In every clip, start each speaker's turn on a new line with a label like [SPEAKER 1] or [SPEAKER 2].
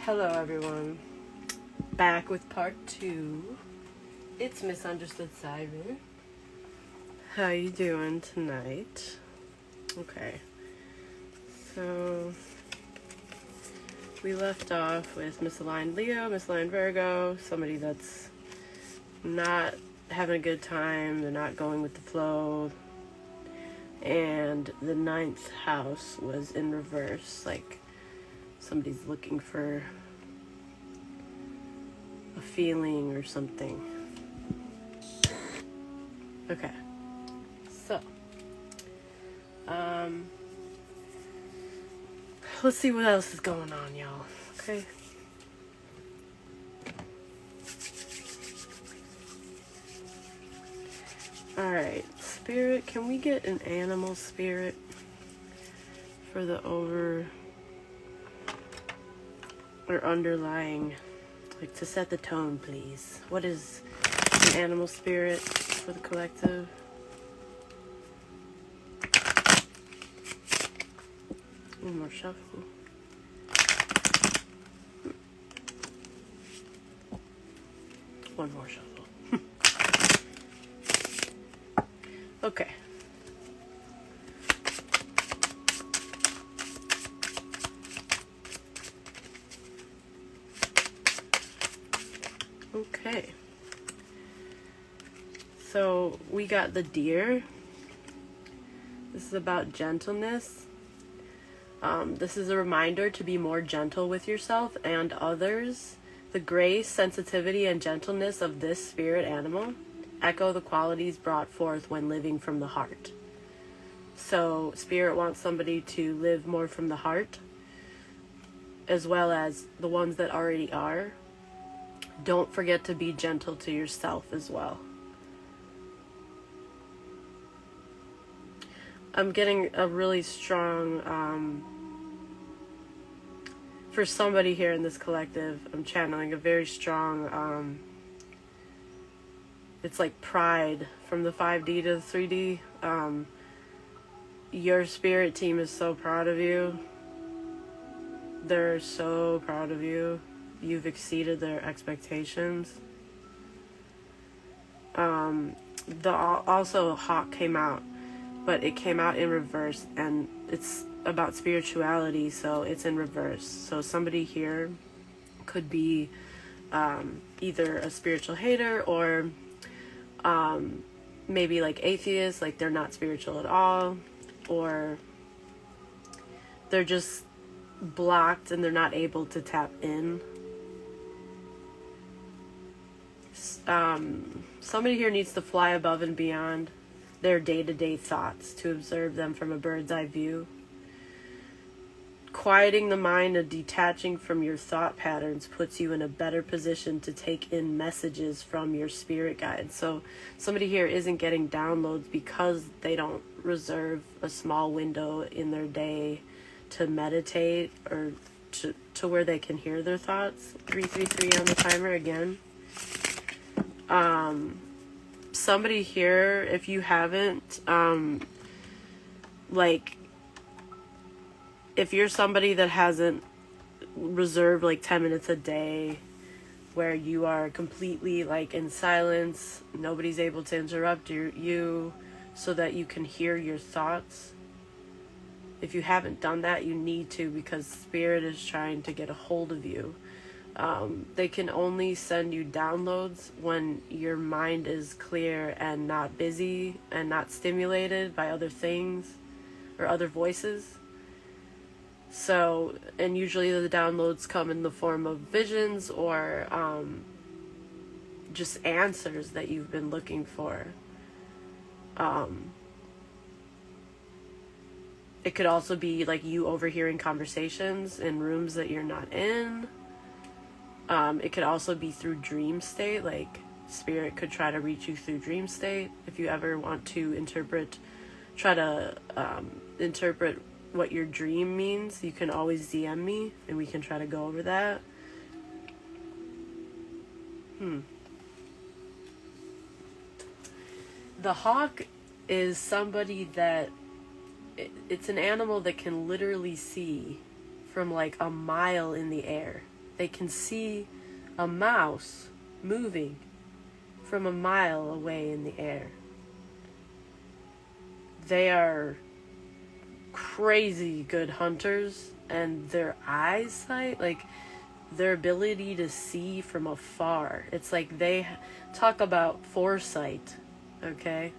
[SPEAKER 1] Hello everyone, back with part 2. It's Misunderstood Siren. How you doing tonight? Okay, so we left off with misaligned Leo, misaligned Virgo, somebody that's not having a good time, they're not going with the flow, and the 9th house was in reverse, like somebody's looking for a feeling or something. Okay. So, let's see what else is going on, y'all. Okay. Alright. Spirit, can we get an animal spirit for the over or underlying, like, to set the tone, please? What is an animal spirit for the collective? One more shuffle. One more shuffle. Okay. Okay. So we got the deer. This is about gentleness. This is a reminder to be more gentle with yourself and others. The grace, sensitivity, and gentleness of this spirit animal echo the qualities brought forth when living from the heart. So spirit wants somebody to live more from the heart, as well as the ones that already are. Don't forget to be gentle to yourself as well. I'm getting a really strong, for somebody here in this collective, I'm channeling a very strong, it's like pride from the 5D to the 3D. Your spirit team is so proud of you. They're so proud of you. You've exceeded their expectations. Also, Hawk came out, but it came out in reverse, and it's about spirituality, so it's in reverse. So somebody here could be either a spiritual hater or maybe like atheist, like they're not spiritual at all, or they're just blocked and they're not able to tap in. Somebody here needs to fly above and beyond their day-to-day thoughts to observe them from a bird's eye view. Quieting the mind and detaching from your thought patterns puts you in a better position to take in messages from your spirit guide. So somebody here isn't getting downloads because they don't reserve a small window in their day to meditate or to where they can hear their thoughts. 333 on the timer again. Somebody here, if you haven't, like, if you're somebody that hasn't reserved like 10 minutes a day where you are completely like in silence, nobody's able to interrupt you so that you can hear your thoughts. If you haven't done that, you need to, because spirit is trying to get a hold of you. They can only send you downloads when your mind is clear and not busy and not stimulated by other things or other voices. So, and usually the downloads come in the form of visions or just answers that you've been looking for. It could also be like you overhearing conversations in rooms that you're not in. It could also be through dream state, like spirit could try to reach you through dream state. If you ever want to try to interpret what your dream means, you can always DM me and we can try to go over that. The hawk is somebody that it's an animal that can literally see from like a mile in the air. They can see a mouse moving from a mile away in the air. They are crazy good hunters, and their eyesight, like their ability to see from afar, it's like they talk about foresight, okay?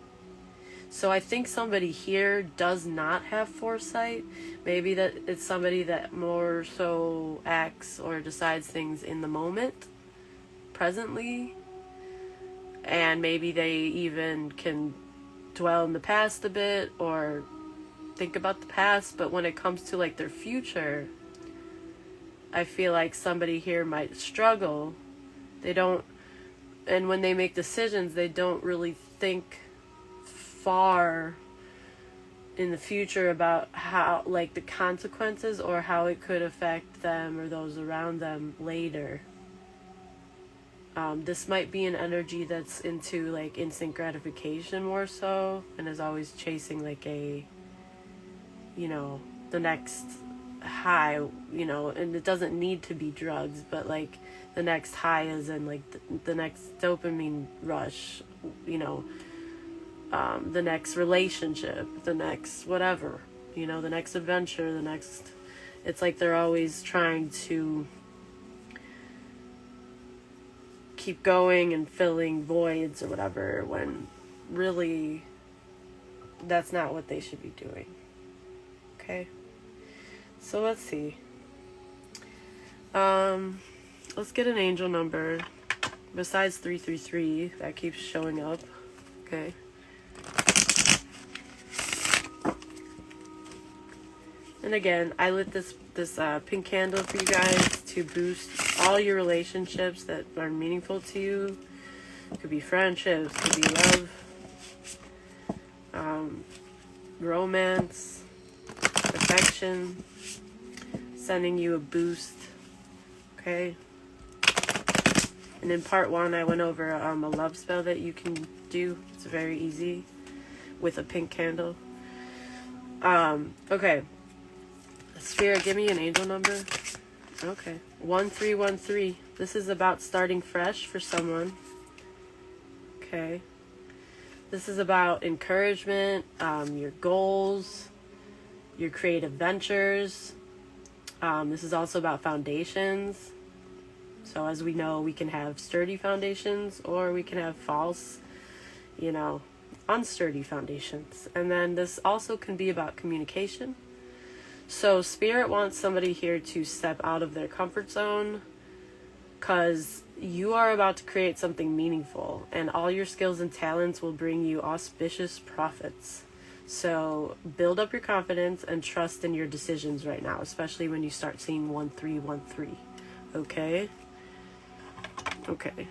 [SPEAKER 1] So I think somebody here does not have foresight. Maybe that it's somebody that more so acts or decides things in the moment, presently, and maybe they even can dwell in the past a bit or think about the past, but when it comes to like their future, I feel like somebody here might struggle. They don't, and when they make decisions, they don't really think far in the future about how, like, the consequences or how it could affect them or those around them later. This might be an energy that's into like instant gratification more so, and is always chasing like a, you know, the next high, you know, and it doesn't need to be drugs, but like the next high is in like the next dopamine rush, you know, the next relationship, the next whatever, you know, the next adventure, the next, it's like they're always trying to keep going and filling voids or whatever, when really that's not what they should be doing. Okay, so let's see. Let's get an angel number besides 333 that keeps showing up. Okay. And again, I lit this pink candle for you guys to boost all your relationships that are meaningful to you. It could be friendships, could be love, romance, affection, sending you a boost. Okay. And in part 1, I went over a love spell that you can do. It's very easy with a pink candle. Okay. Spirit, give me an angel number. Okay. 1313. This is about starting fresh for someone. Okay. This is about encouragement, your goals, your creative ventures. This is also about foundations. So as we know, we can have sturdy foundations or we can have false, you know, unsturdy foundations. And then this also can be about communication. So Spirit wants somebody here to step out of their comfort zone, because you are about to create something meaningful, and all your skills and talents will bring you auspicious profits. So build up your confidence and trust in your decisions right now, especially when you start seeing 1313. Okay? Okay.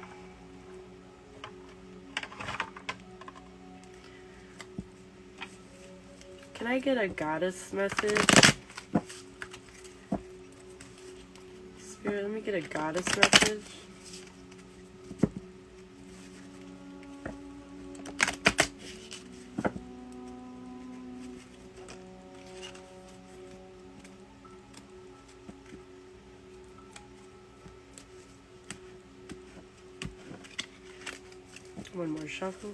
[SPEAKER 1] Can I get a goddess message? Spirit, let me get a goddess message. One more shuffle.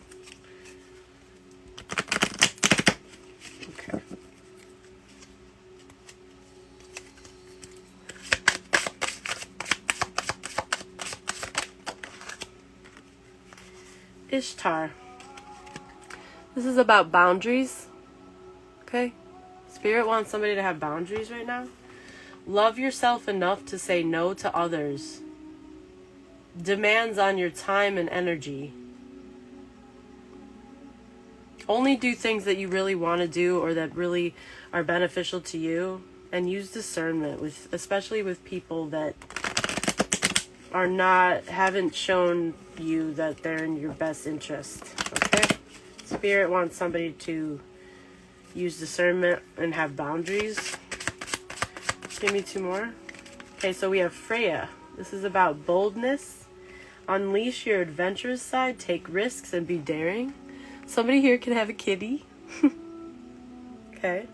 [SPEAKER 1] Okay. Ishtar. This is about boundaries. Okay? Spirit wants somebody to have boundaries right now. Love yourself enough to say no to others. Demands on your time and energy. Only do things that you really want to do or that really are beneficial to you, and use discernment with, especially with people that are not, haven't shown you that they're in your best interest. Okay? Spirit wants somebody to use discernment and have boundaries. Give me 2 more. Okay, so we have Freya. This is about boldness. Unleash your adventurous side, take risks, and be daring. Somebody here can have a kitty. Okay.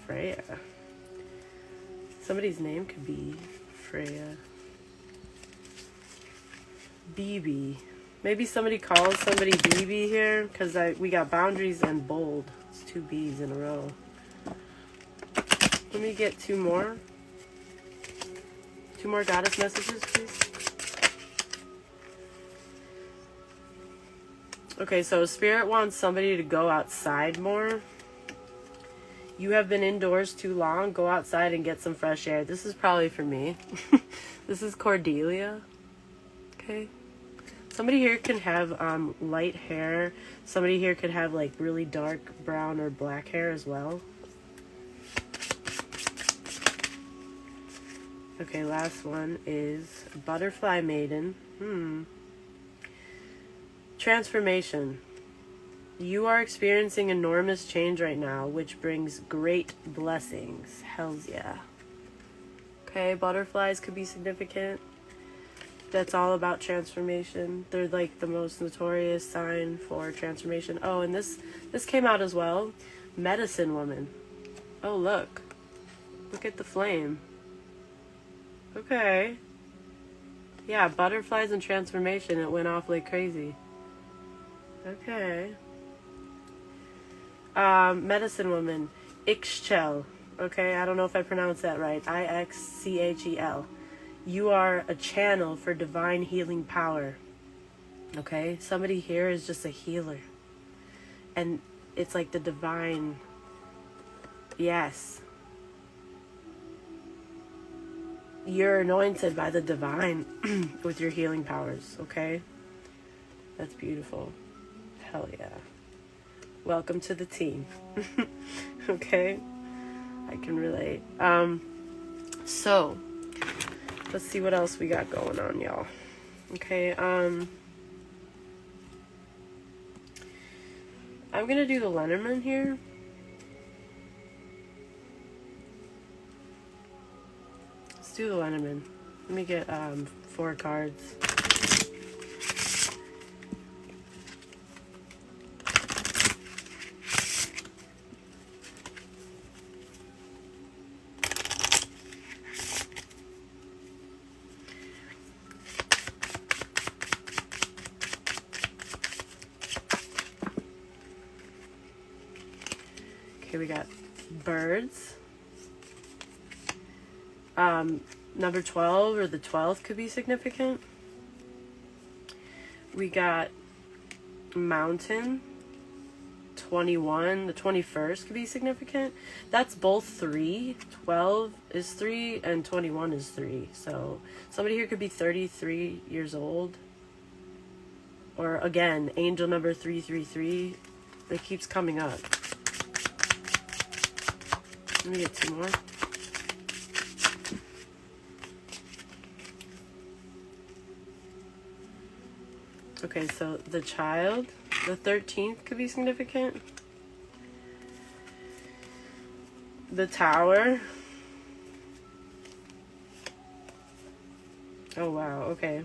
[SPEAKER 1] Freya. Somebody's name could be Freya. BB. Maybe somebody calls somebody BB here, because we got boundaries and bold. It's 2 B's in a row. Let me get 2 more. 2 more goddess messages, please. Okay, so Spirit wants somebody to go outside more. You have been indoors too long. Go outside and get some fresh air. This is probably for me. This is Cordelia. Okay. Somebody here can have light hair. Somebody here could have like really dark brown or black hair as well. Okay, last one is Butterfly Maiden. Transformation. You are experiencing enormous change right now, which brings great blessings. Hells yeah. Okay, butterflies could be significant. That's all about transformation. They're like the most notorious sign for transformation. Oh, and this came out as well. Medicine woman. Oh, look. Look at the flame. Okay. Yeah, butterflies and transformation. It went off like crazy. Okay. Medicine woman. Ixchel. Okay, I don't know if I pronounced that right. Ixchel. You are a channel for divine healing power. Okay? Somebody here is just a healer. And it's like the divine... Yes. You're anointed by the divine with your healing powers. Okay? That's beautiful. Hell yeah. Welcome to the team. Okay? I can relate. So... Let's see what else we got going on, y'all. Okay, I'm gonna do the Lenormand here. Let's do the Lenormand. Let me get 4 cards. Okay, we got birds. Number 12 or the 12th could be significant. We got mountain. 21, the 21st could be significant. That's both 3. 12 is 3 and 21 is 3. So somebody here could be 33 years old. Or again, angel number 333. It keeps coming up. Let me get 2 more. Okay, so the child, the 13th could be significant. The tower. Oh, wow, okay.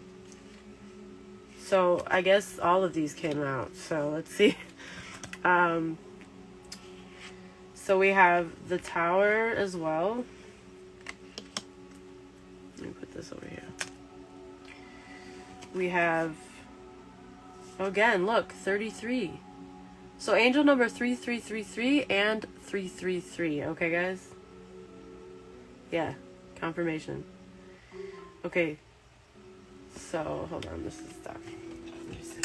[SPEAKER 1] So I guess all of these came out. So let's see. So we have the tower as well. Let me put this over here. We have, again, look, 33. So angel number 3333 and 333. Okay, guys? Yeah, confirmation. Okay. So, hold on, this is stuck. Let me see.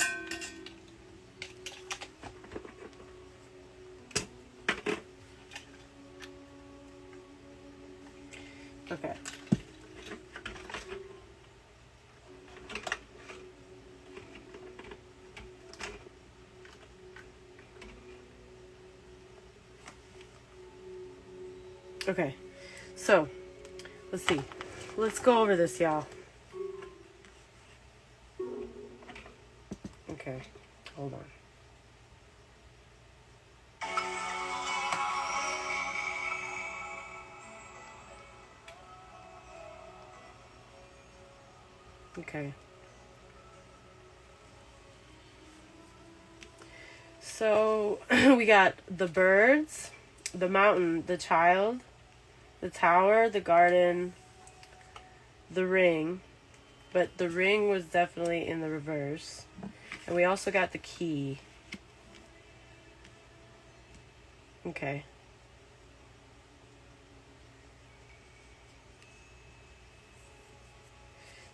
[SPEAKER 1] Okay. Okay. So, let's see. Let's go over this, y'all. Okay. Hold on. Okay. So we got the birds, the mountain, the child, the Tower, the Garden, the Ring. But the Ring was definitely in the reverse. And we also got the Key. Okay.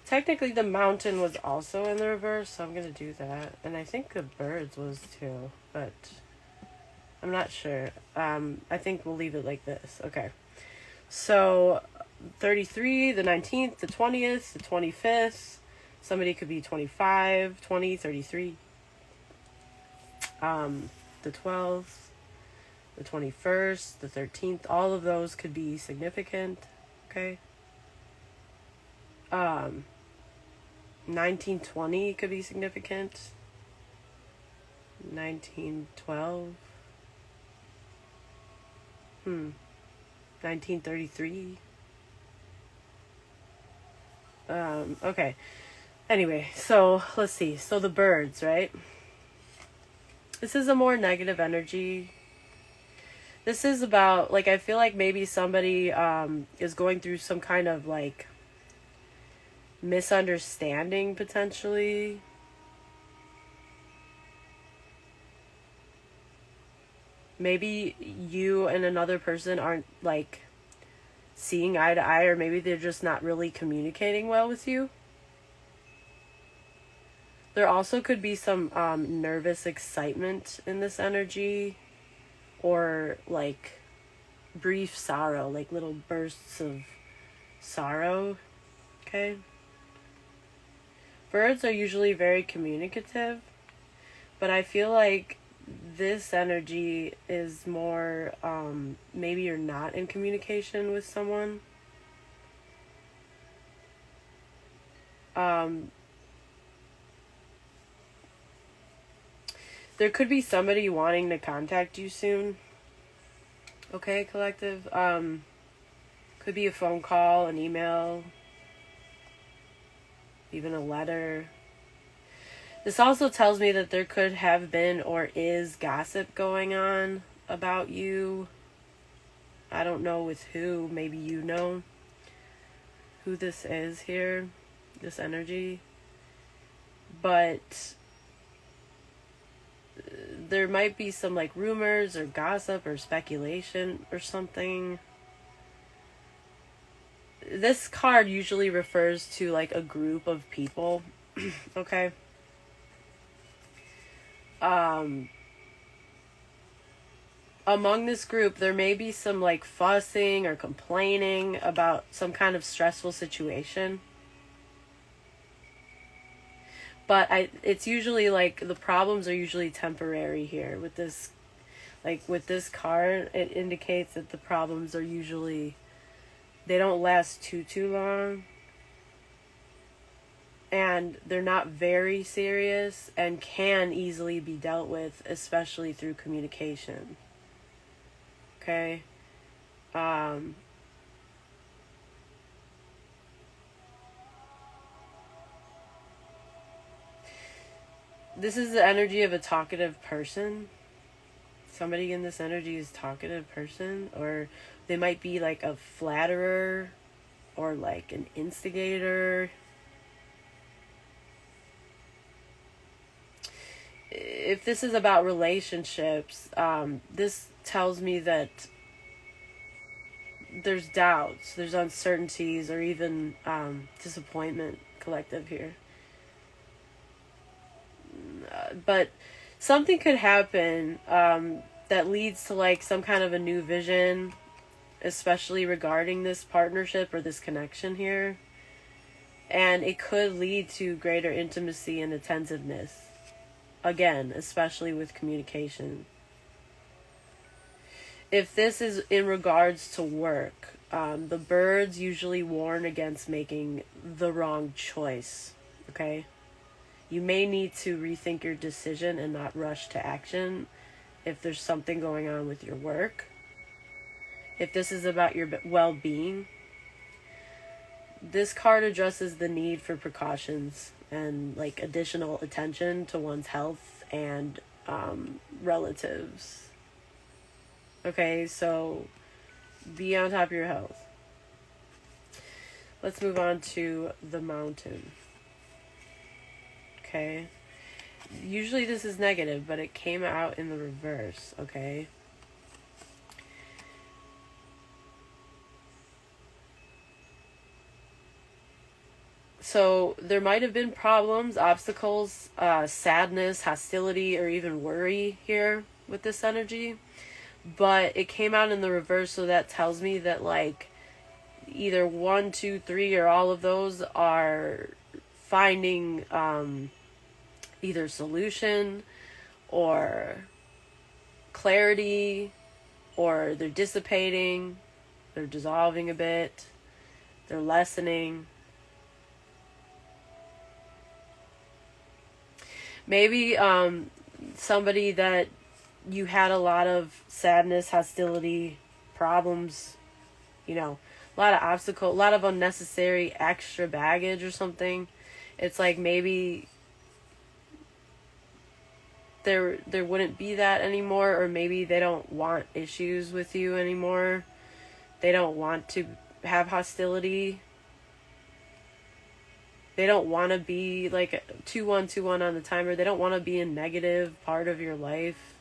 [SPEAKER 1] Technically, the Mountain was also in the reverse, so I'm going to do that. And I think the Birds was too, but I'm not sure. I think we'll leave it like this. Okay. So, 33, the 19th, the 20th, the 25th. Somebody could be 25, 20, 33. The 12th, the 21st, the 13th. All of those could be significant. Okay. 1920 could be significant. 1912. 1933. Okay. Anyway, so let's see. So the Birds, right? This is a more negative energy. This is about, like, I feel like maybe somebody is going through some kind of, like, misunderstanding, potentially. Maybe you and another person aren't, like, seeing eye to eye, or maybe they're just not really communicating well with you. There also could be some nervous excitement in this energy, or, like, brief sorrow, like little bursts of sorrow. Okay? Birds are usually very communicative, but I feel like this energy is more, maybe you're not in communication with someone. There could be somebody wanting to contact you soon. Okay, collective. Could be a phone call, an email, even a letter. This also tells me that there could have been or is gossip going on about you. I don't know with who. Maybe you know who this is here, this energy. But there might be some, like, rumors or gossip or speculation or something. This card usually refers to, like, a group of people. Okay? Among this group, there may be some, like, fussing or complaining about some kind of stressful situation. But it's usually, like, the problems are usually temporary here. With this, like, with this card, it indicates that the problems are usually, they don't last too long. And they're not very serious and can easily be dealt with, especially through communication. Okay? This is the energy of a talkative person. Somebody in this energy is a talkative person, or they might be like a flatterer or like an instigator. If this is about relationships, this tells me that there's doubts, there's uncertainties, or even disappointment, collective here. But something could happen that leads to, like, some kind of a new vision, especially regarding this partnership or this connection here. And it could lead to greater intimacy and attentiveness. Again, especially with communication. If this is in regards to work, the Birds usually warn against making the wrong choice. Okay? You may need to rethink your decision and not rush to action if there's something going on with your work. If this is about your well-being, this card addresses the need for precautions and, like, additional attention to one's health and relatives. Okay, so Be on top of your health. Let's move on to the Mountain. Okay. Usually this is negative, but it came out in the reverse, okay? So there might have been problems, obstacles, sadness, hostility, or even worry here with this energy. But it came out in the reverse, so that tells me that, like, either 1, 2, 3, or all of those are finding either solution or clarity, or they're dissipating, they're dissolving a bit, they're lessening. Maybe somebody that you had a lot of sadness, hostility, problems, you know, a lot of obstacles, a lot of unnecessary extra baggage or something. It's like maybe there wouldn't be that anymore, or maybe they don't want issues with you anymore. They don't want to have hostility. They don't want to be like 2-1-2-1 on the timer. They don't want to be a negative part of your life.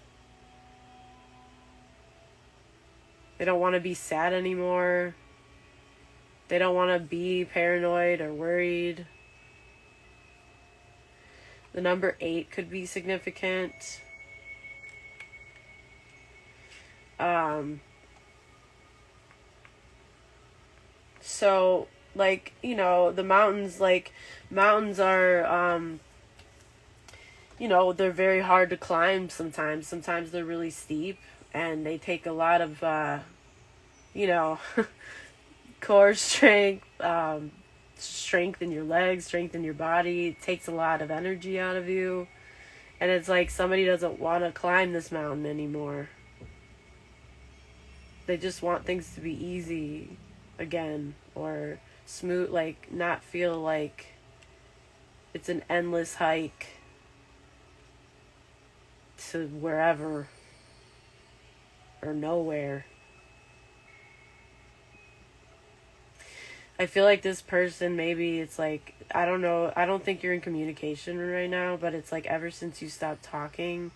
[SPEAKER 1] They don't want to be sad anymore. They don't want to be paranoid or worried. The number 8 could be significant. So, like, you know, the mountains, like, mountains are, you know, they're very hard to climb sometimes. Sometimes they're really steep, and they take a lot of, you know, core strength, strength in your legs, strength in your body. It takes a lot of energy out of you. And it's like somebody doesn't want to climb this mountain anymore. They just want things to be easy again, or smooth, like not feel like it's an endless hike to wherever or nowhere. I feel like this person, maybe it's like, I don't know, I don't think you're in communication right now, but it's like ever since you stopped talking,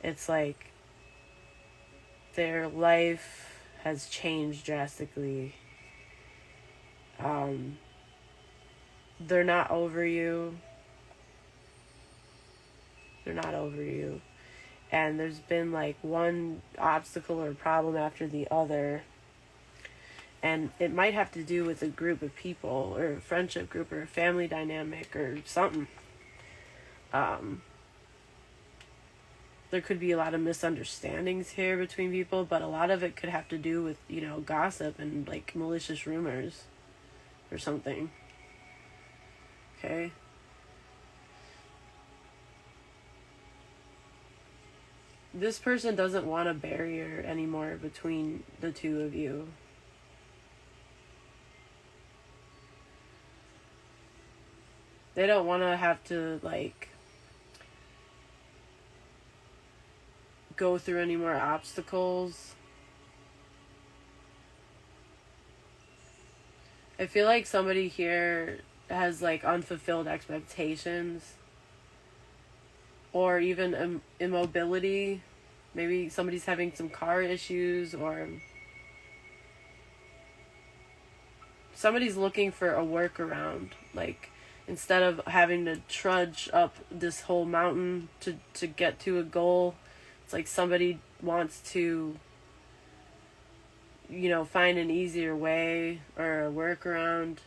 [SPEAKER 1] it's like their life has changed drastically. They're not over you. They're not over you. And there's been like one obstacle or problem after the other. And it might have to do with a group of people, or a friendship group, or a family dynamic, or something. There could be a lot of misunderstandings here between people, but a lot of it could have to do with, you know, gossip and like malicious rumors or something. Okay? This person doesn't want a barrier anymore between the two of you. They don't want to have to, like, go through any more obstacles. I feel like somebody here has, like, unfulfilled expectations. Or even immobility. Maybe somebody's having some car issues, or somebody's looking for a workaround. Like, instead of having to trudge up this whole mountain to get to a goal, it's like somebody wants to, you know, find an easier way or a workaround.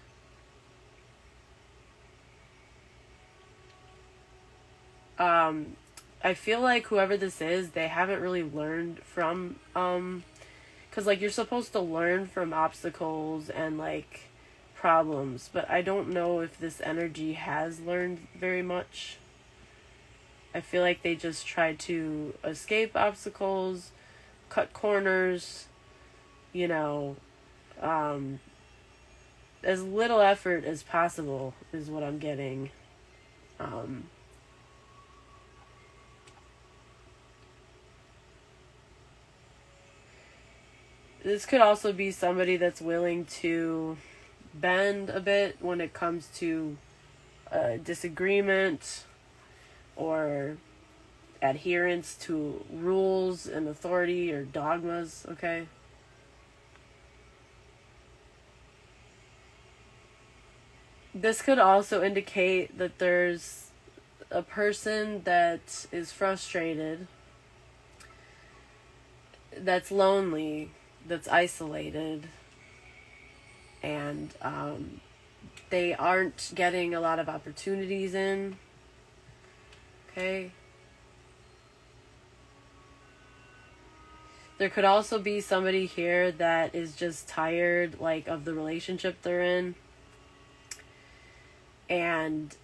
[SPEAKER 1] I feel like whoever this is, they haven't really learned from, because, like, you're supposed to learn from obstacles and, like, problems, but I don't know if this energy has learned very much. I feel like they just try to escape obstacles, cut corners, you know, as little effort as possible is what I'm getting. This could also be somebody that's willing to bend a bit when it comes to disagreement or adherence to rules and authority or dogmas, okay? This could also indicate that there's a person that is frustrated, that's lonely, that's isolated, and they aren't getting a lot of opportunities in, okay? There could also be somebody here that is just tired, like, of the relationship they're in, and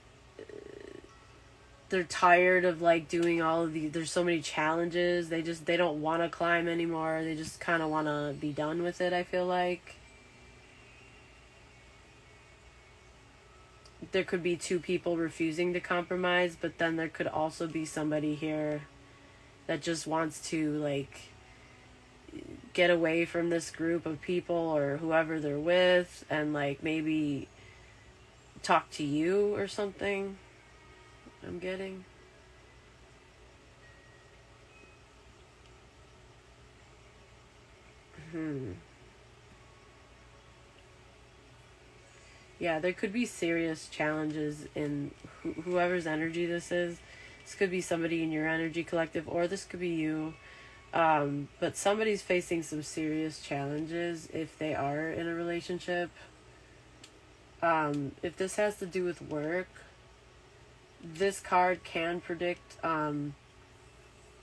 [SPEAKER 1] they're tired of, like, doing all of these, there's so many challenges, they don't want to climb anymore, they just kind of want to be done with it, I feel like. There could be two people refusing to compromise, but then there could also be somebody here that just wants to, like, get away from this group of people or whoever they're with and, like, maybe talk to you or something. I'm getting. Yeah, there could be serious challenges in whoever's energy this is. This could be somebody in your energy collective, or this could be you. But somebody's facing some serious challenges if they are in a relationship. If this has to do with work, this card can predict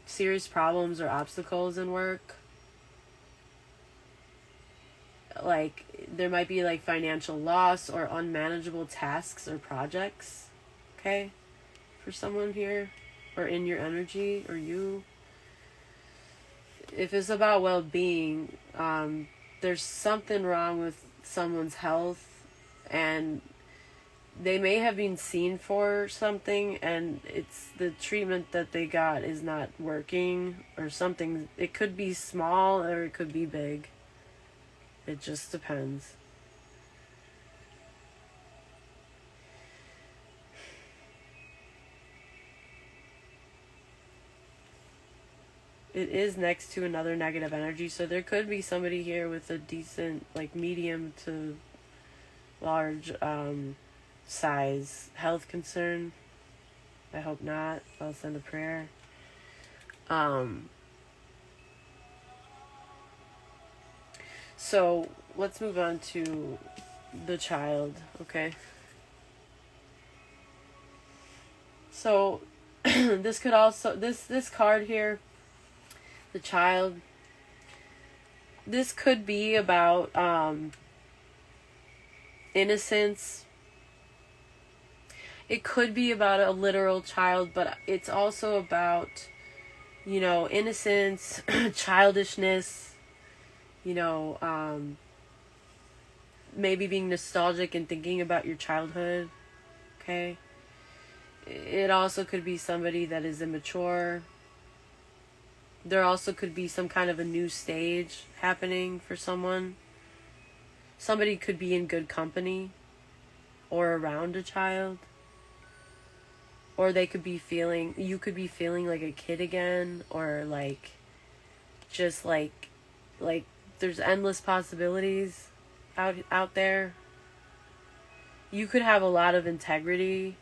[SPEAKER 1] serious problems or obstacles in work. Like, there might be, like, financial loss or unmanageable tasks or projects, okay, for someone here, or in your energy, or you. If it's about well-being, there's something wrong with someone's health, and they may have been seen for something, and it's the treatment that they got is not working, or something. It could be small, or it could be big. It just depends. It is next to another negative energy, so there could be somebody here with a decent, like, medium to large size health concern. I hope not. I'll send a prayer. So let's move on to the child, okay? So this could also, this card here, the child, this could be about innocence. It could be about a literal child, but it's also about, you know, innocence, childishness, you know, maybe being nostalgic and thinking about your childhood, okay? It also could be somebody that is immature. There also could be some kind of a new stage happening for someone. Somebody could be in good company or around a child. Or they could be feeling, you could be feeling like a kid again, or like, just like there's endless possibilities out there. You could have a lot of integrity,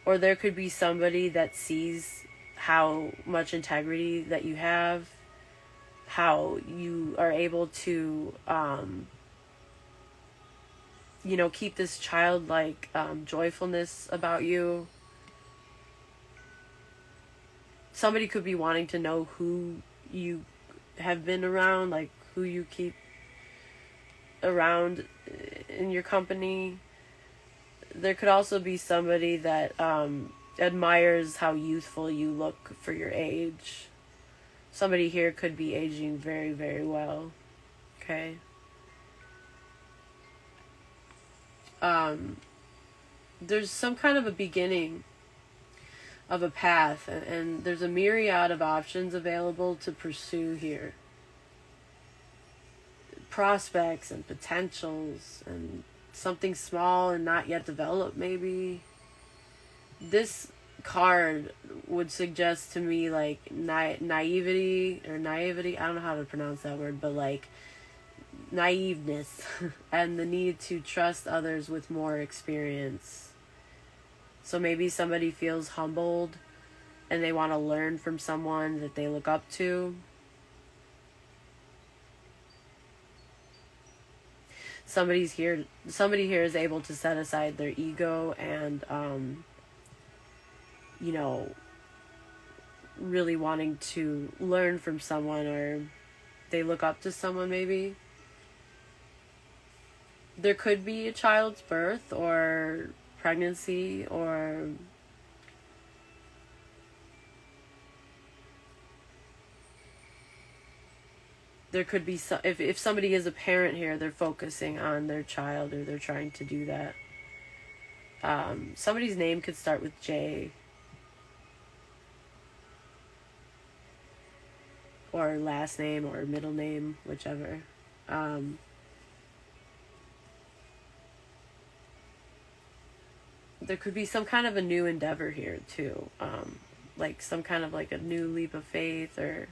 [SPEAKER 1] or there could be somebody that sees how much integrity that you have, how you are able to, you know, keep this childlike joyfulness about you. Somebody could be wanting to know who you have been around, like who you keep around in your company. There could also be somebody that admires how youthful you look for your age. Somebody here could be aging very, very well. Okay. There's some kind of a beginning of a path, and there's a myriad of options available to pursue here. prospects and potentials and something small and not yet developed, maybe. This card would suggest to me like naivety, I don't know how to pronounce that word, but like naiveness and the need to trust others with more experience. So maybe somebody feels humbled and they want to learn from someone that they look up to. Somebody here is able to set aside their ego and really wanting to learn from someone, or they look up to someone. Maybe there could be a child's birth or pregnancy, or there could be if somebody is a parent here, they're focusing on their child, or they're trying to do that. Somebody's name could start with J, or last name or middle name, whichever. There could be some kind of a new endeavor here too, like some kind of like a new leap of faith, or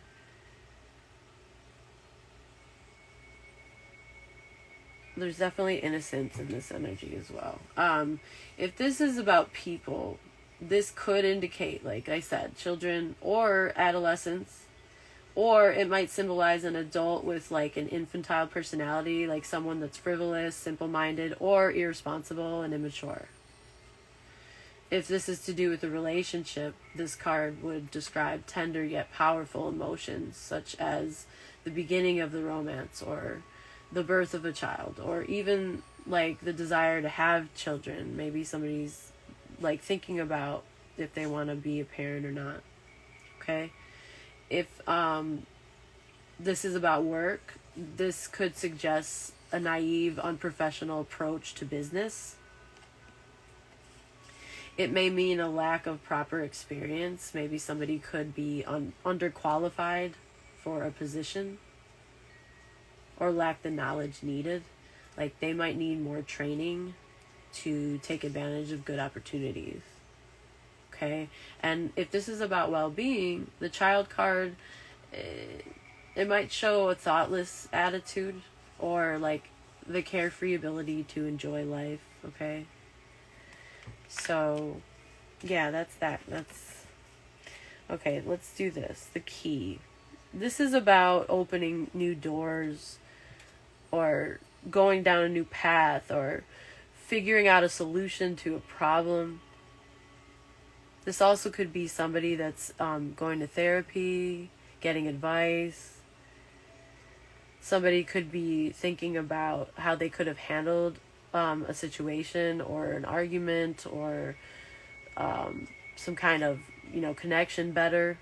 [SPEAKER 1] there's definitely innocence in this energy as well. If this is about people, this could indicate, like I said, children or adolescents, or it might symbolize an adult with like an infantile personality, like someone that's frivolous, simple-minded, or irresponsible and immature. If this is to do with a relationship, this card would describe tender yet powerful emotions, such as the beginning of the romance, or the birth of a child, or even like the desire to have children. Maybe somebody's like thinking about if they want to be a parent or not. Okay? If this is about work, this could suggest a naive, unprofessional approach to business. It may mean a lack of proper experience. Maybe somebody could be underqualified for a position, or lack the knowledge needed. Like they might need more training to take advantage of good opportunities. Okay? And if this is about well-being, the child card, it might show a thoughtless attitude, or like the carefree ability to enjoy life. Okay? So, yeah, that's that. Okay, let's do this. The key. This is about opening new doors, or going down a new path, or figuring out a solution to a problem. This also could be somebody that's going to therapy, getting advice. Somebody could be thinking about how they could have handled a situation, or an argument, or some kind of connection better.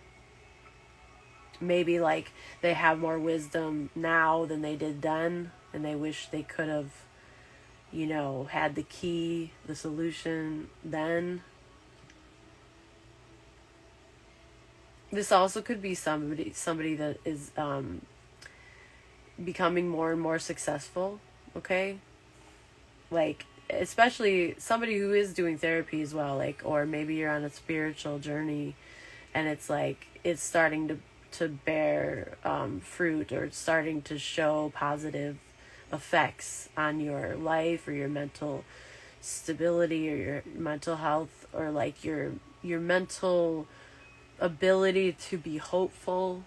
[SPEAKER 1] Maybe like they have more wisdom now than they did then, and they wish they could have had the key, the solution then. This also could be somebody that is becoming more and more successful. Okay, like especially somebody who is doing therapy as well, like, or maybe you're on a spiritual journey and it's like it's starting to bear fruit, or it's starting to show positive effects on your life, or your mental stability, or your mental health, or like your mental ability to be hopeful,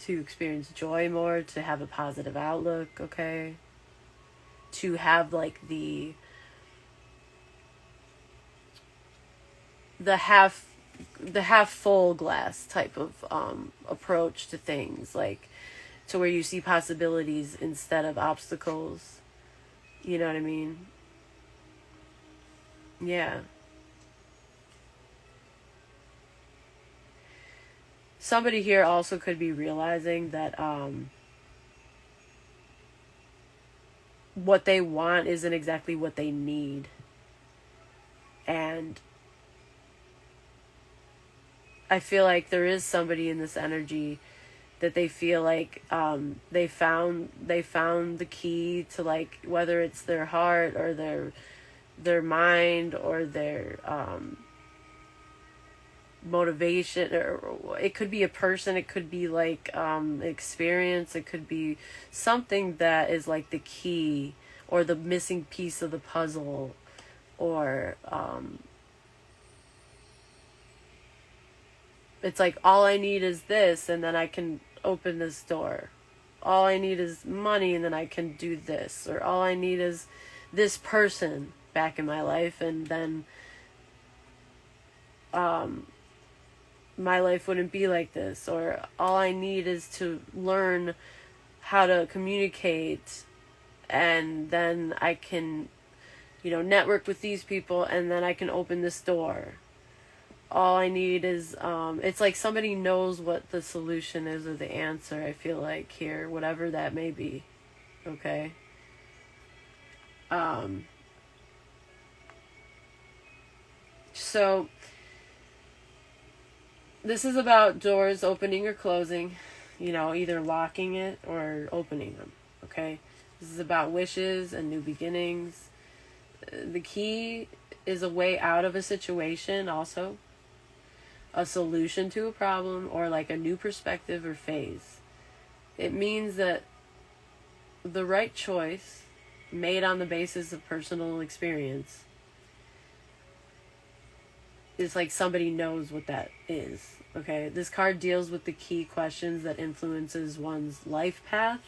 [SPEAKER 1] to experience joy more, to have a positive outlook. Okay, to have like the half full glass type of approach to things, like to where you see possibilities instead of obstacles. You know what I mean? Yeah. Somebody here also could be realizing that what they want isn't exactly what they need. And I feel like there is somebody in this energy that they feel like they found the key to, like, whether it's their heart or their mind or their motivation, or it could be a person, it could be like experience, it could be something that is like the key or the missing piece of the puzzle, or it's like, all I need is this and then I can open this door. All I need is money and then I can do this. Or all I need is this person back in my life and then my life wouldn't be like this. Or all I need is to learn how to communicate and then I can, network with these people and then I can open this door. All I need is, it's like somebody knows what the solution is or the answer, I feel like, here, whatever that may be. Okay? So, this is about doors opening or closing, either locking it or opening them. Okay? This is about wishes and new beginnings. The key is a way out of a situation also. A solution to a problem, or like a new perspective or phase. It means that the right choice made on the basis of personal experience is like somebody knows what that is. Okay, this card deals with the key questions that influences one's life path.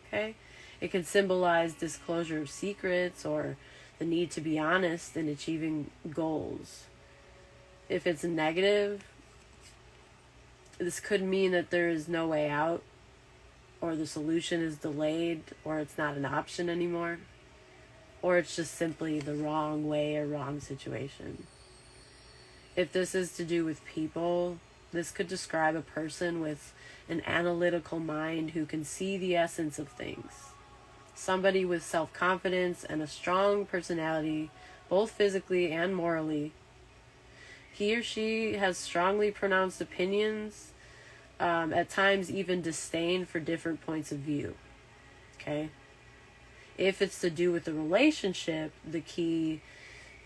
[SPEAKER 1] Okay, it can symbolize disclosure of secrets or the need to be honest in achieving goals. If it's negative, this could mean that there is no way out, or the solution is delayed, or it's not an option anymore, or it's just simply the wrong way or wrong situation. If this is to do with people, this could describe a person with an analytical mind who can see the essence of things. Somebody with self-confidence and a strong personality, both physically and morally. He or she has strongly pronounced opinions, at times even disdain for different points of view. Okay? If it's to do with the relationship, the key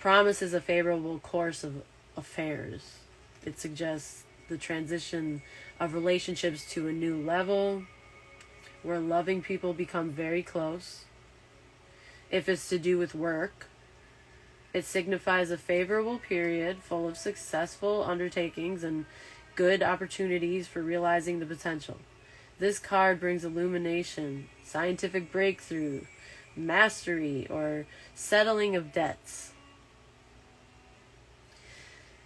[SPEAKER 1] promises a favorable course of affairs. It suggests the transition of relationships to a new level, where loving people become very close. If it's to do with work, it signifies a favorable period full of successful undertakings and good opportunities for realizing the potential. This card brings illumination, scientific breakthrough, mastery, or settling of debts.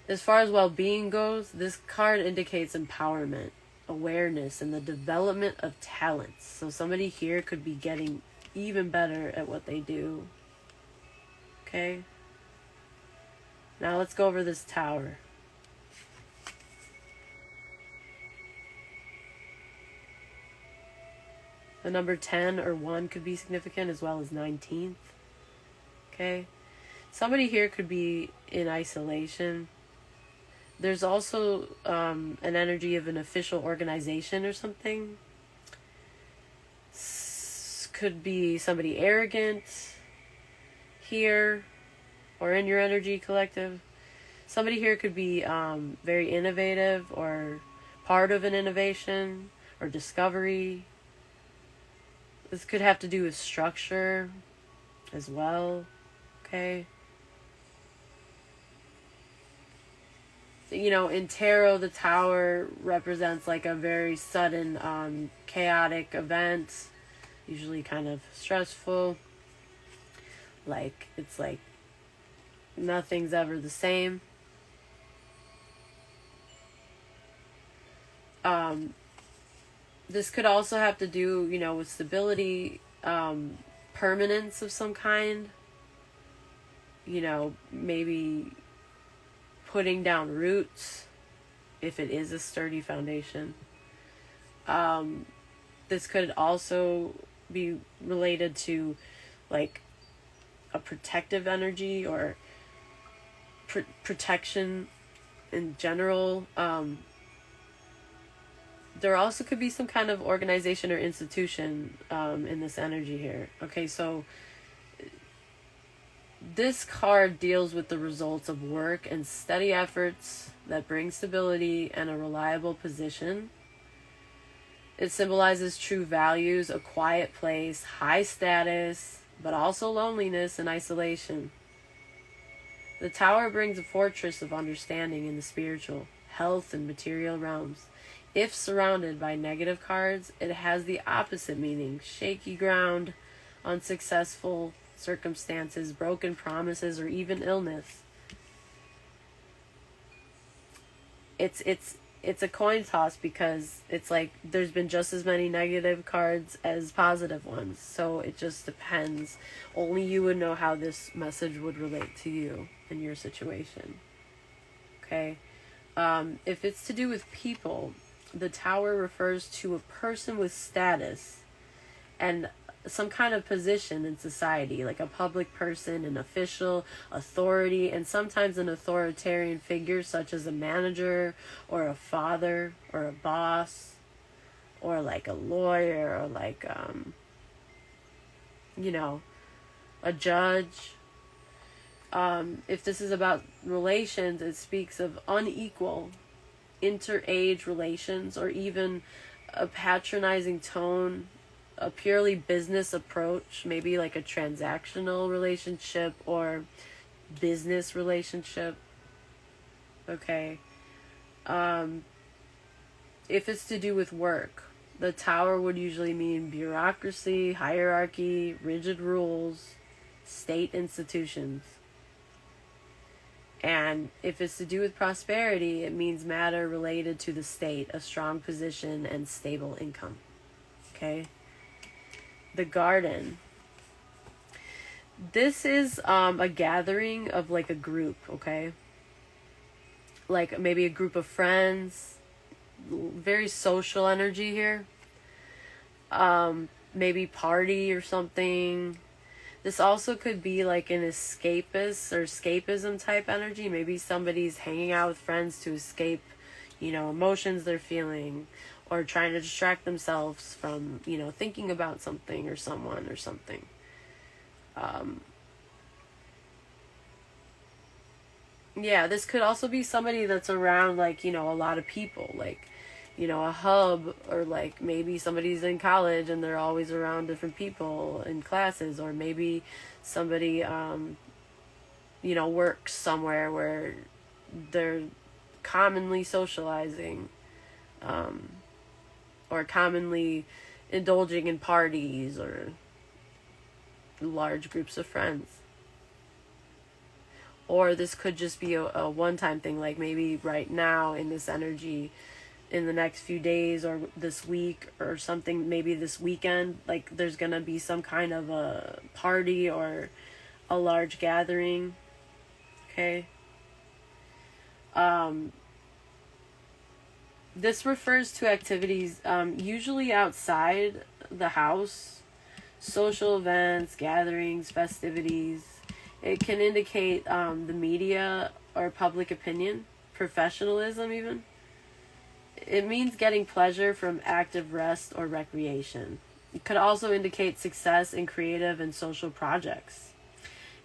[SPEAKER 1] As far as well-being goes, this card indicates empowerment, awareness, and the development of talents. So somebody here could be getting even better at what they do. Okay? Now let's go over this Tower. The number 10 or 1 could be significant, as well as 19th. Okay? Somebody here could be in isolation. There's also an energy of an official organization or something. Could be somebody arrogant here, or in your energy collective. Somebody here could be very innovative, or part of an innovation or discovery. This could have to do with structure as well. Okay? In tarot, the Tower represents like a very sudden, chaotic event, usually kind of stressful. Like, it's like nothing's ever the same. This could also have to do, with stability, permanence of some kind. Maybe putting down roots, if it is a sturdy foundation. This could also be related to, like, a protective energy, or protection in general. There also could be some kind of organization or institution in this energy here. Okay, so this card deals with the results of work and steady efforts that bring stability and a reliable position. It symbolizes true values, a quiet place, high status, but also loneliness and isolation. The Tower brings a fortress of understanding in the spiritual, health, and material realms. If surrounded by negative cards, it has the opposite meaning: shaky ground, unsuccessful circumstances, broken promises, or even illness. It's a coin toss, because it's like there's been just as many negative cards as positive ones. So it just depends. Only you would know how this message would relate to you in your situation. Okay? If it's to do with people, the Tower refers to a person with status and some kind of position in society, like a public person, an official, authority, and sometimes an authoritarian figure such as a manager or a father or a boss or like a lawyer or like a judge. If this is about relations, it speaks of unequal inter-age relations, or even a patronizing tone, a purely business approach, maybe like a transactional relationship or business relationship. Okay. If it's to do with work, the Tower would usually mean bureaucracy, hierarchy, rigid rules, state institutions. And if it's to do with prosperity, it means matter related to the state, a strong position, and stable income. Okay? The Garden. This is a gathering of like a group, okay? Like maybe a group of friends. Very social energy here. Maybe party or something. This also could be like an escapist or escapism type energy. Maybe somebody's hanging out with friends to escape, emotions they're feeling, or trying to distract themselves from, thinking about something or someone or something. This could also be somebody that's around, like, a lot of people, like, a hub, or like maybe somebody's in college and they're always around different people in classes, or maybe somebody, works somewhere where they're commonly socializing, or commonly indulging in parties or large groups of friends. Or this could just be a one-time thing, like maybe right now in this energy, in the next few days or this week or something, maybe this weekend, like there's gonna be some kind of a party or a large gathering. Okay. This refers to activities usually outside the house, social events, gatherings, festivities. It can indicate the media or public opinion, professionalism even. It means getting pleasure from active rest or recreation. It could also indicate success in creative and social projects.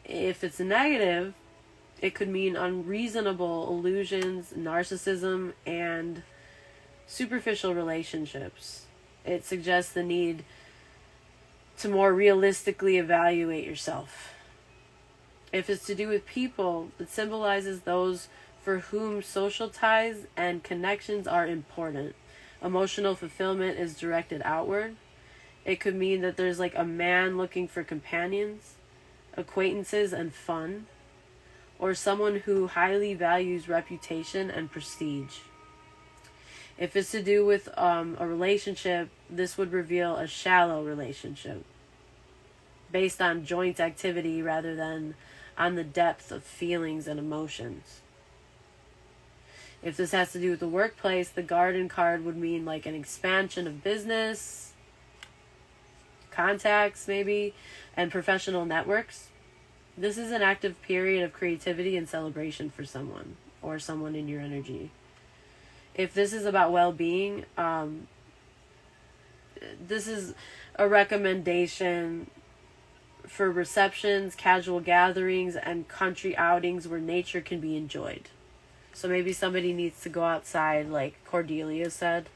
[SPEAKER 1] If it's negative, it could mean unreasonable illusions, narcissism, and superficial relationships. It suggests the need to more realistically evaluate yourself. If it's to do with people, it symbolizes those for whom social ties and connections are important. Emotional fulfillment is directed outward. It could mean that there's like a man looking for companions, acquaintances, and fun, or someone who highly values reputation and prestige. If it's to do with a relationship, this would reveal a shallow relationship based on joint activity rather than on the depth of feelings and emotions. If this has to do with the workplace, the Garden card would mean like an expansion of business, contacts maybe, and professional networks. This is an active period of creativity and celebration for someone or someone in your energy. If this is about well-being, this is a recommendation for receptions, casual gatherings, and country outings where nature can be enjoyed. So maybe somebody needs to go outside, like Cordelia said.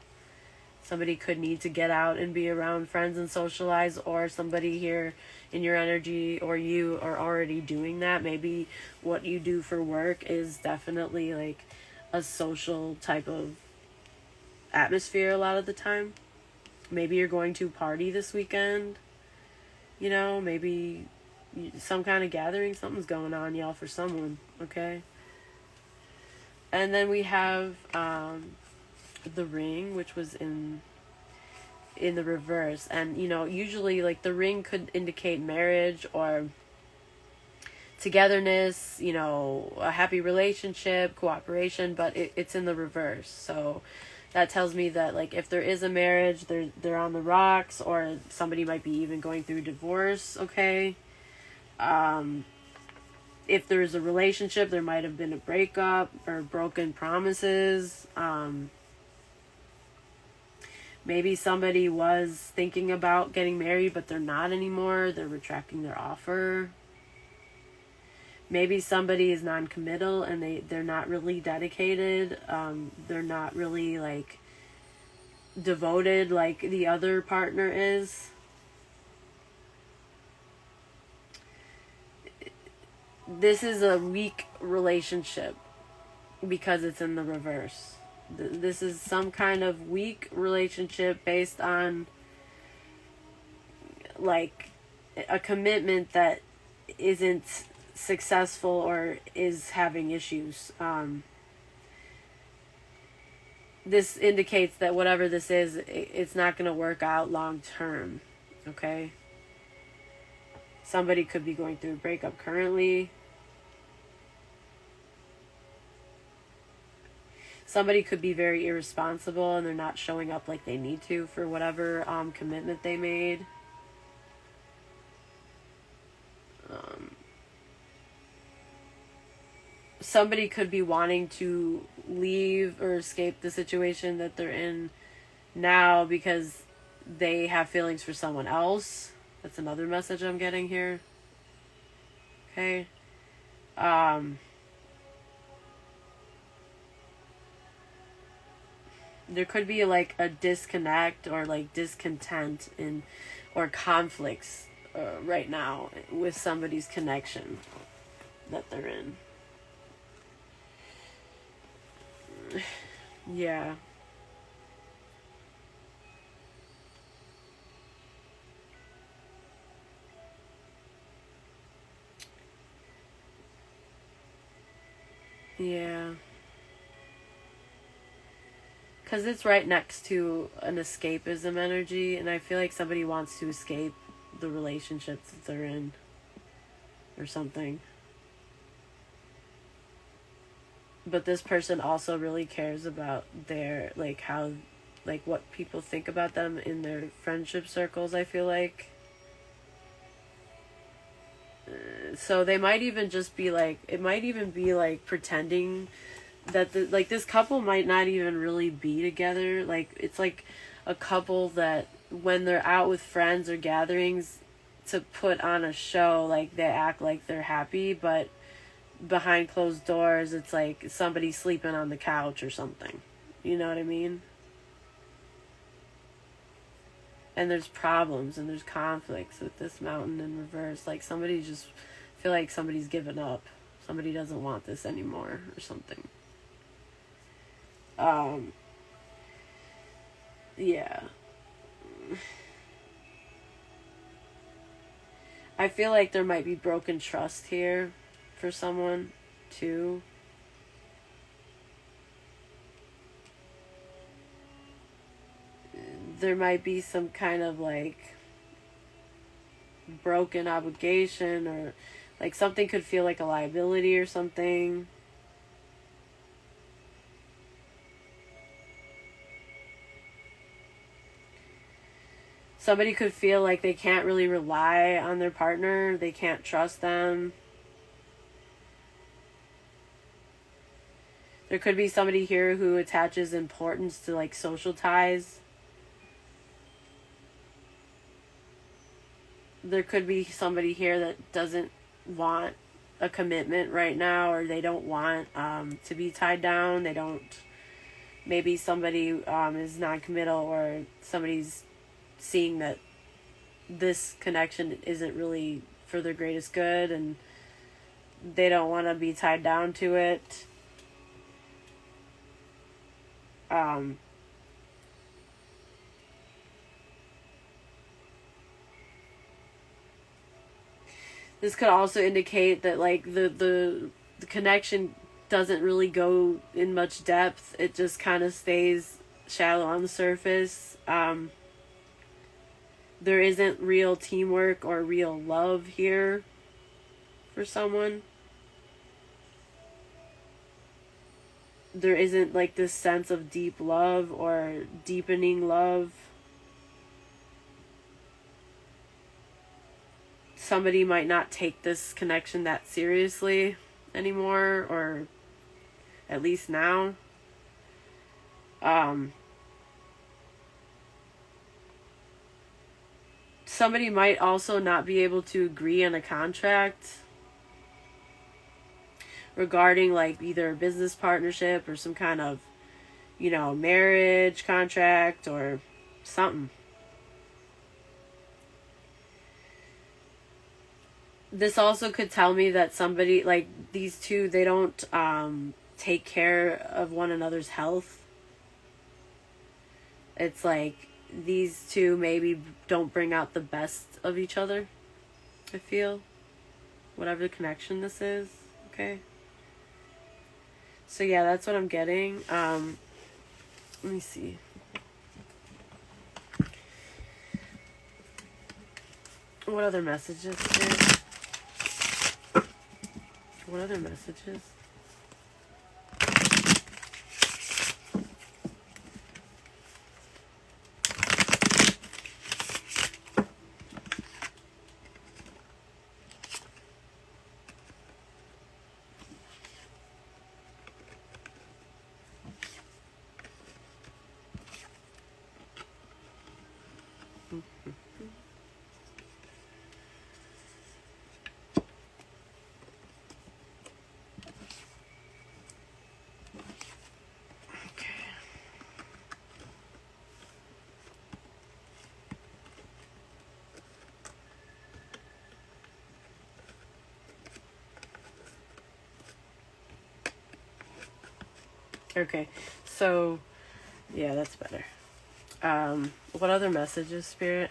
[SPEAKER 1] Somebody could need to get out and be around friends and socialize, or somebody here in your energy, or you are already doing that. Maybe what you do for work is definitely like a social type of atmosphere a lot of the time. Maybe you're going to a party this weekend. You know, maybe some kind of gathering, something's going on, y'all, for someone, okay? And then we have the ring, which was in the reverse. And, you know, usually, like, the ring could indicate marriage or togetherness, you know, a happy relationship, cooperation, but it's in the reverse. So that tells me that, like, if there is a marriage, they're on the rocks, or somebody might be even going through divorce, okay? If there's a relationship, there might have been a breakup or broken promises. Maybe somebody was thinking about getting married, but they're not anymore. They're retracting their offer. Maybe somebody is non-committal and they're not really dedicated. They're not really, like, devoted like the other partner is. This is a weak relationship because it's in the reverse. This is some kind of weak relationship based on, like, a commitment that isn't successful or is having issues. This indicates that whatever this is, it's not going to work out long term, okay? Somebody could be going through a breakup currently. Somebody could be very irresponsible and they're not showing up like they need to for whatever commitment they made. Somebody could be wanting to leave or escape the situation that they're in now because they have feelings for someone else. That's another message I'm getting here. Okay. There could be like a disconnect or like discontent in or conflicts right now with somebody's connection that they're in. Yeah. Yeah. Because it's right next to an escapism energy, and I feel like somebody wants to escape the relationships that they're in or something. But this person also really cares about their, like, how, like, what people think about them in their friendship circles, I feel like. So they might even just be like, it might even be like pretending that like this couple might not even really be together. Like, it's like a couple that when they're out with friends or gatherings to put on a show, like they act like they're happy, but behind closed doors it's like somebody sleeping on the couch or something. You know what I mean? And there's problems and there's conflicts with this mountain in reverse. Like, somebody just feel like somebody's given up. Somebody doesn't want this anymore or something. Yeah. I feel like there might be broken trust here for someone too. There might be some kind of like broken obligation, or like something could feel like a liability or something. Somebody could feel like they can't really rely on their partner. They can't trust them. There could be somebody here who attaches importance to like social ties. There could be somebody here that doesn't want a commitment right now, or they don't want to be tied down. They don't. Maybe somebody is non-committal, or somebody's seeing that this connection isn't really for their greatest good, and they don't want to be tied down to it. This could also indicate that like the connection doesn't really go in much depth. It just kind of stays shallow on the surface. There isn't real teamwork or real love here for someone. There isn't like this sense of deep love or deepening love. Somebody might not take this connection that seriously anymore, or at least now. Somebody might also not be able to agree on a contract regarding like either a business partnership or some kind of, marriage contract or something. This also could tell me that somebody, like these two, they don't take care of one another's health. It's like these two maybe don't bring out the best of each other, I feel. Whatever the connection this is, okay? So yeah, that's what I'm getting. Let me see. What other messages here? What other messages? Okay, so yeah, that's better. What other messages, Spirit?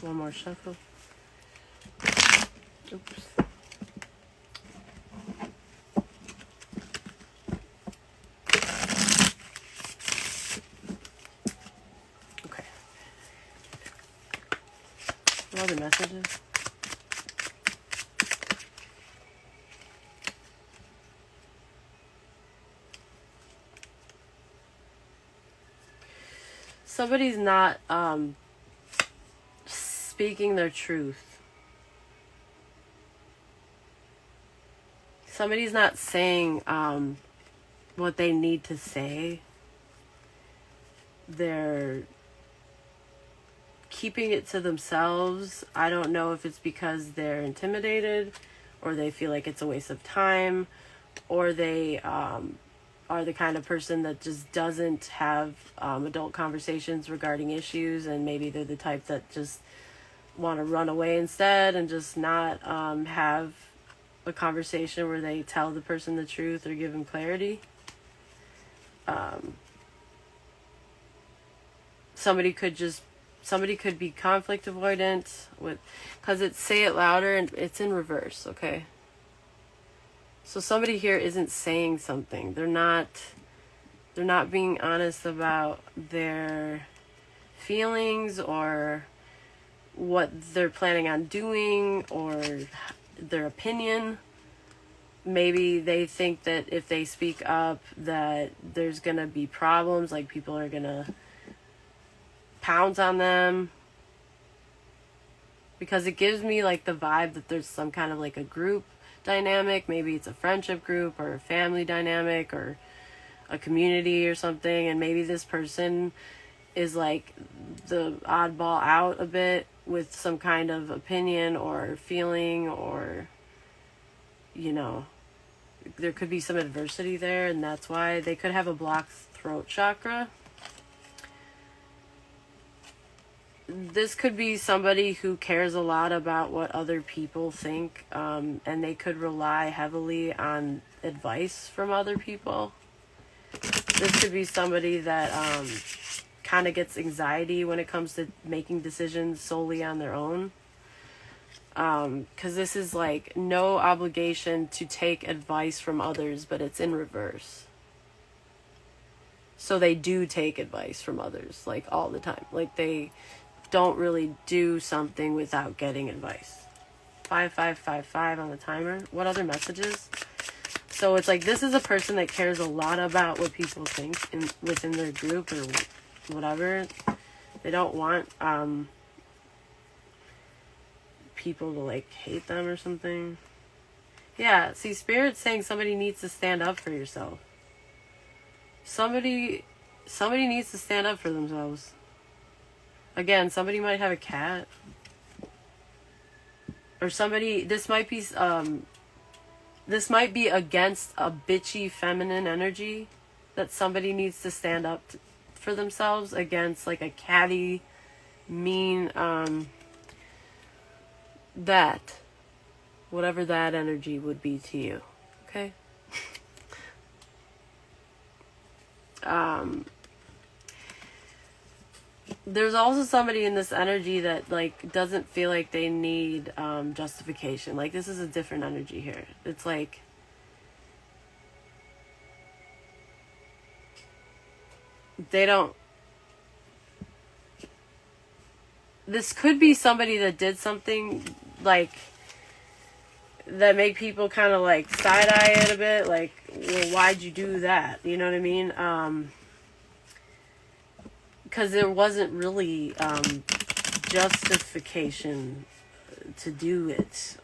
[SPEAKER 1] One more shuffle. Oops. Okay. What other messages? Somebody's not speaking their truth. Somebody's not saying what they need to say. They're keeping it to themselves. I don't know if it's because they're intimidated, or they feel like it's a waste of time, or they are the kind of person that just doesn't have adult conversations regarding issues, and maybe they're the type that just want to run away instead and just not have a conversation where they tell the person the truth or give them clarity. Somebody could be conflict avoidant with, because it's say it louder and it's in reverse, okay? So somebody here isn't saying something. They're not being honest about their feelings or what they're planning on doing or their opinion. maybe they think that if they speak up that there's gonna be problems, like people are gonna pounce on them, because it gives me like the vibe that there's some kind of like a group dynamic. Maybe it's a friendship group or a family dynamic or a community or something, and maybe this person is like the oddball out a bit with some kind of opinion or feeling, or you know, there could be some adversity there, and that's why they could have a blocked throat chakra. This could be somebody who cares a lot about what other people think, and they could rely heavily on advice from other people. This could be somebody that kind of gets anxiety when it comes to making decisions solely on their own. Because this is like no obligation to take advice from others, but it's in reverse. So they do take advice from others, like all the time. Like they don't really do something without getting advice. 5555 on the timer. What other messages? So it's like this is a person that cares a lot about what people think within their group or whatever. They don't want people to like hate them or something. Yeah, see, Spirit's saying somebody needs to stand up for yourself. Somebody needs to stand up for themselves. Again, somebody might have a cat. Or somebody, this might be against a bitchy feminine energy that somebody needs to stand up for themselves against, like a catty, mean, that, whatever that energy would be to you. Okay? There's also somebody in this energy that like doesn't feel like they need justification. Like this is a different energy here. It's like they don't. This could be somebody that did something like that make people kind of like side eye it a bit. Like, well, why'd you do that? You know what I mean? Because there wasn't really justification to do it.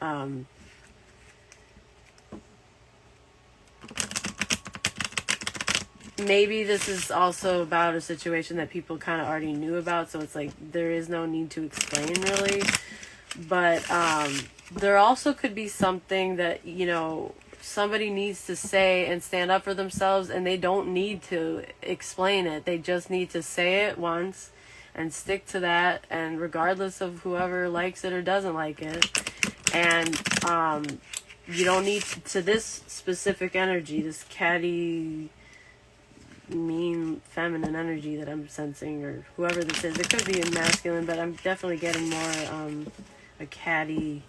[SPEAKER 1] Maybe this is also about a situation that people kind of already knew about, so it's like there is no need to explain really. But there also could be something that, you know, somebody needs to say and stand up for themselves, and they don't need to explain it. They just need to say it once and stick to that, and regardless of whoever likes it or doesn't like it. And you don't need to this specific energy, this catty, mean, feminine energy that I'm sensing, or whoever this is. It could be a masculine, but I'm definitely getting more a catty,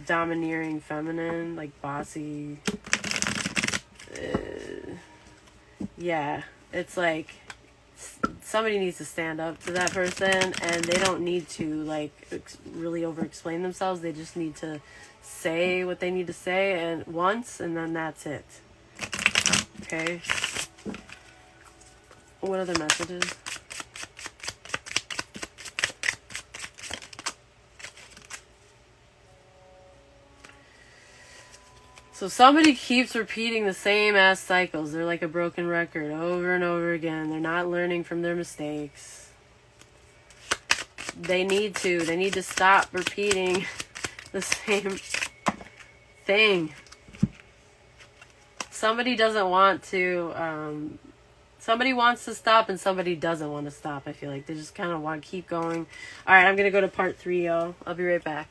[SPEAKER 1] domineering feminine, like bossy. Yeah, it's like somebody needs to stand up to that person, and they don't need to like really over explain themselves. They just need to say what they need to say and once, and then that's it. Okay, what other messages? So somebody keeps repeating the same ass cycles. They're like a broken record over and over again. They're not learning from their mistakes. They need to stop repeating the same thing. Somebody doesn't want to, somebody wants to stop and somebody doesn't want to stop. I feel like they just kind of want to keep going. All right, I'm going to go to part 3, y'all. I'll be right back.